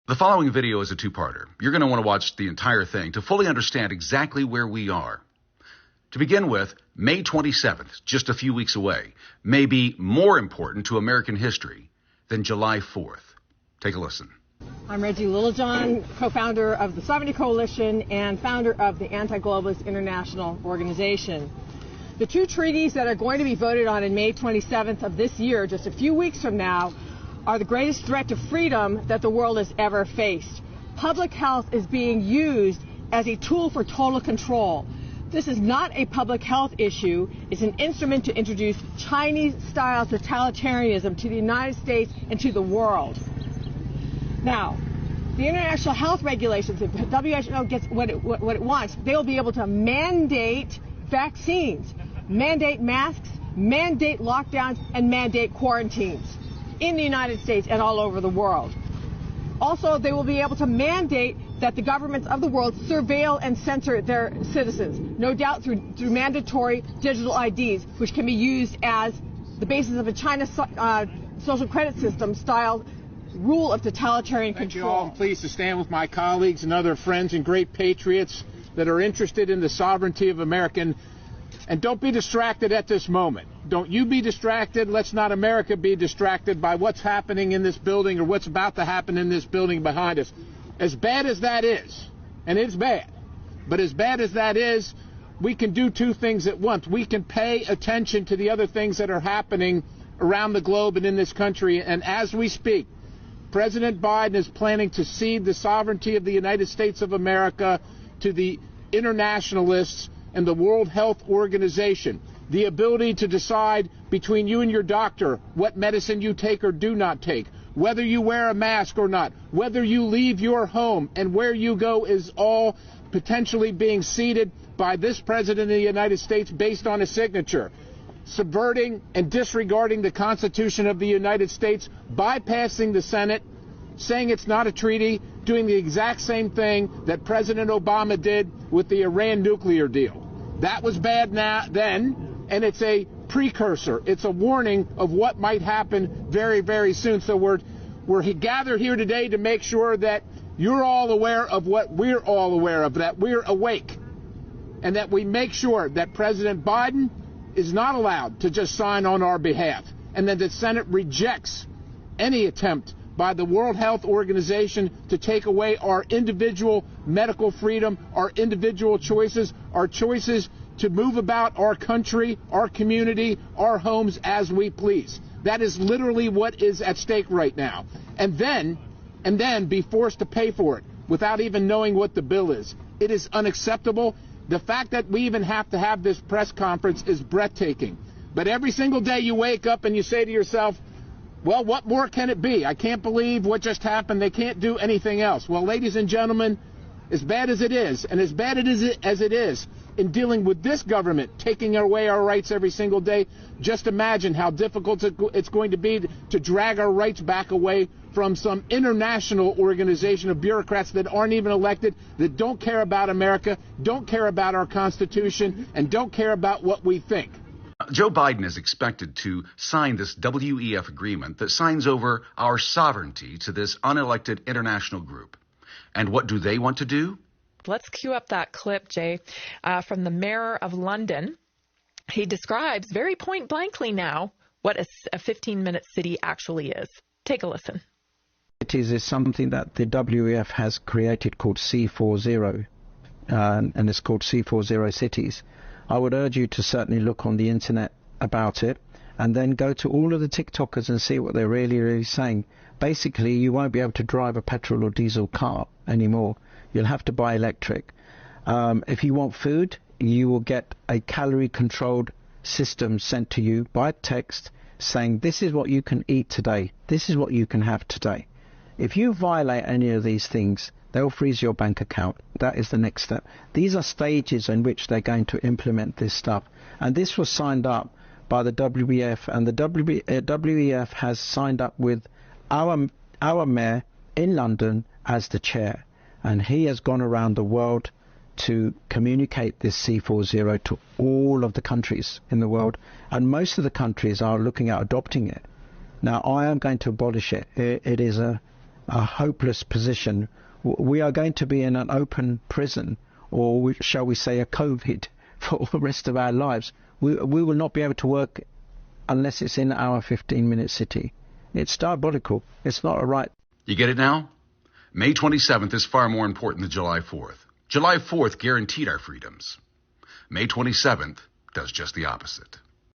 The following video is a two-parter. You're going to want to watch the entire thing to fully understand exactly where we are. To begin with, May 27th, just a few weeks away, may be more important to American history than July 4th. Take a listen. I'm Reggie Littlejohn, co-founder of the Sovereignty Coalition and founder of the Anti-Globalist International Organization. The two treaties that are going to be voted on in May 27th of this year, just a few weeks from now, are the greatest threat to freedom that the world has ever faced. Public health is being used as a tool for total control. This is not a public health issue. It's an instrument to introduce Chinese-style totalitarianism to the United States and to the world. Now, the international health regulations, if WHO gets what it wants, they will be able to mandate vaccines, mandate masks, mandate lockdowns, and mandate quarantines in the United States and all over the world. Also, they will be able to mandate that the governments of the world surveil and censor their citizens, no doubt through mandatory digital IDs, which can be used as the basis of a China social credit system style rule of totalitarian control. Thank you all. I'm pleased to stand with my colleagues and other friends and great patriots that are interested in the sovereignty of America. And don't be distracted at this moment. Don't you be distracted. Let's not America be distracted by what's happening in this building or what's about to happen in this building behind us. As bad as that is, and it's bad, but as bad as that is, we can do two things at once. We can pay attention to the other things that are happening around the globe and in this country. And as we speak, President Biden is planning to cede the sovereignty of the United States of America to the internationalists and the World Health Organization. The ability to decide between you and your doctor what medicine you take or do not take, whether you wear a mask or not, whether you leave your home and where you go is all potentially being ceded by this President of the United States based on a signature, subverting and disregarding the Constitution of the United States, bypassing the Senate, saying it's not a treaty, doing the exact same thing that President Obama did with the Iran nuclear deal. That was bad then, and it's a precursor. It's a warning of what might happen very, very soon. So we're gathered here today to make sure that you're all aware of what we're all aware of, that we're awake, and that we make sure that President Biden is not allowed to just sign on our behalf, and that the Senate rejects any attempt by the World Health Organization to take away our individual medical freedom, our individual choices, our choices to move about our country, our community, our homes as we please. That is literally what is at stake right now. And then be forced to pay for it without even knowing what the bill is. It is unacceptable. The fact that we even have to have this press conference is breathtaking. But every single day you wake up and you say to yourself, well, what more can it be? I can't believe what just happened. They can't do anything else. Well, ladies and gentlemen, as bad as it is, and as bad as it is in dealing with this government taking away our rights every single day, just imagine how difficult it's going to be to drag our rights back away from some international organization of bureaucrats that aren't even elected, that don't care about America, don't care about our Constitution, and don't care about what we think. Joe Biden is expected to sign this WEF agreement that signs over our sovereignty to this unelected international group. And what do they want to do? Let's cue up that clip, Jay, from the Mayor of London. He describes very point blankly now what a 15-minute city actually is. Take a listen. Cities is something that the WEF has created called C40, and it's called C40 cities. I would urge you to certainly look on the internet about it and then go to all of the TikTokers and see what they're really saying. Basically, you won't be able to drive a petrol or diesel car anymore. You'll have to buy electric. If you want food, you will get a calorie-controlled system sent to you by text saying, this is what you can eat today. This is what you can have today. If you violate any of these things, they'll freeze your bank account. That is the next step. These are stages in which they're going to implement this stuff. And this was signed up by the WEF, and the WEF has signed up with our mayor in London as the chair. And he has gone around the world to communicate this C40 to all of the countries in the world. And most of the countries are looking at adopting it. Now, I am going to abolish it. It is a a hopeless position. We are going to be in an open prison, or shall we say a COVID, for the rest of our lives. We will not be able to work unless it's in our 15-minute city. It's diabolical. It's not a right. You get it now? May 27th is far more important than July 4th. July 4th guaranteed our freedoms. May 27th does just the opposite.